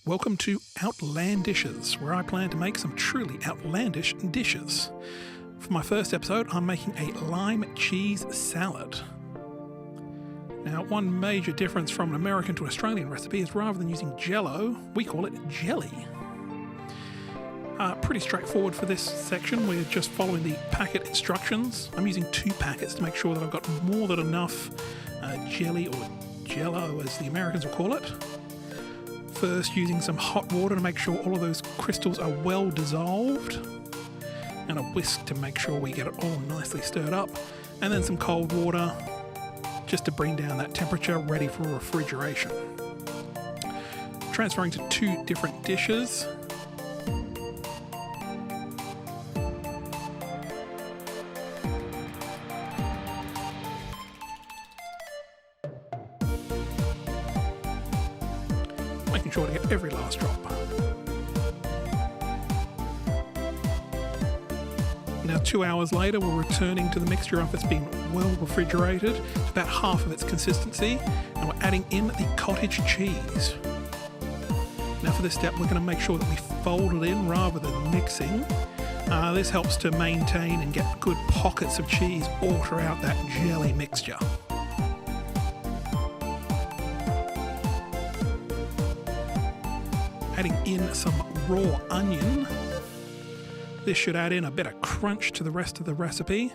Welcome to OutlanDishes, where I plan to make some truly outlandish dishes. For my first episode, I'm making a lime cheese salad. Now, one major difference from an American to Australian recipe is rather than using Jello, we call it jelly. Pretty straightforward for this section. We're just following the packet instructions. I'm using 2 packets to make sure that I've got more than enough jelly, or Jello as the Americans will call it. First, using some hot water to make sure all of those crystals are well dissolved, and a whisk to make sure we get it all nicely stirred up, and then some cold water just to bring down that temperature, ready for refrigeration. Transferring to 2 different dishes. Making sure to get every last drop. Now 2 hours later, we're returning to the mixture after it's been well refrigerated. It's about half of its consistency, and we're adding in the cottage cheese. Now for this step, we're going to make sure that we fold it in rather than mixing. This helps to maintain and get good pockets of cheese all throughout that jelly mixture. Adding in some raw onion. This should add in a bit of crunch to the rest of the recipe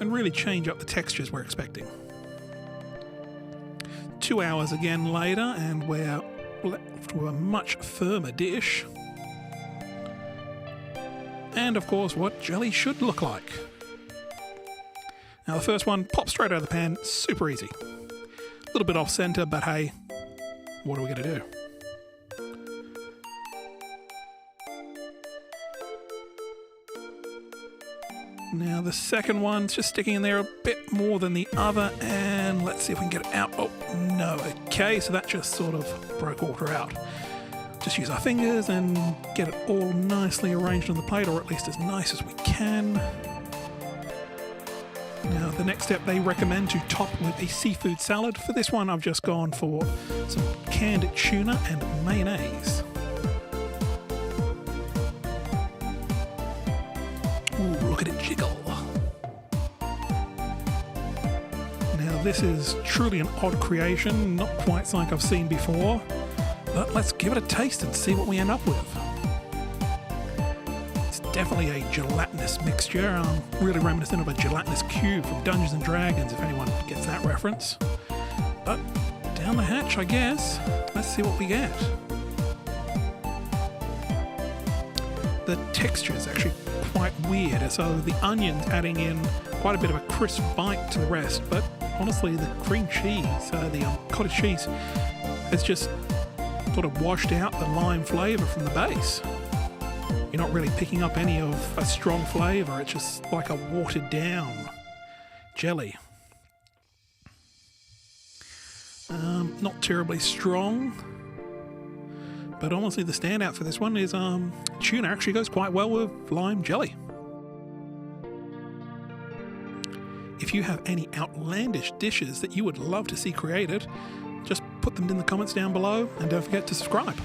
and really change up the textures we're expecting. 2 hours again later, and we're left with a much firmer dish. And of course, what jelly should look like. Now the first one pops straight out of the pan, super easy. A little bit off center, but hey, what are we going to do? Now the second one's just sticking in there a bit more than the other, and let's see if we can get it out. Oh, no. Okay, so that just sort of broke water out. Just use our fingers and get it all nicely arranged on the plate, or at least as nice as we can. Now the next step, they recommend to top with a seafood salad. For this one, I've just gone for some canned tuna and mayonnaise. Ooh, look at it jiggle. Now this is truly an odd creation, not quite like I've seen before, but let's give it a taste and see what we end up with. It's definitely a gelatinous mixture, really reminiscent of a gelatinous cube from Dungeons & Dragons, if anyone gets that reference. But down the hatch, I guess. Let's see what we get. The texture is actually quite weird, so the onion's adding in quite a bit of a crisp bite to the rest, but honestly the cream cheese, the cottage cheese, has just sort of washed out the lime flavour from the base. You're not really picking up any of a strong flavour, it's just like a watered down jelly. Not terribly strong. But honestly, the standout for this one is tuna actually goes quite well with lime jelly. If you have any outlandish dishes that you would love to see created, just put them in the comments down below, and don't forget to subscribe.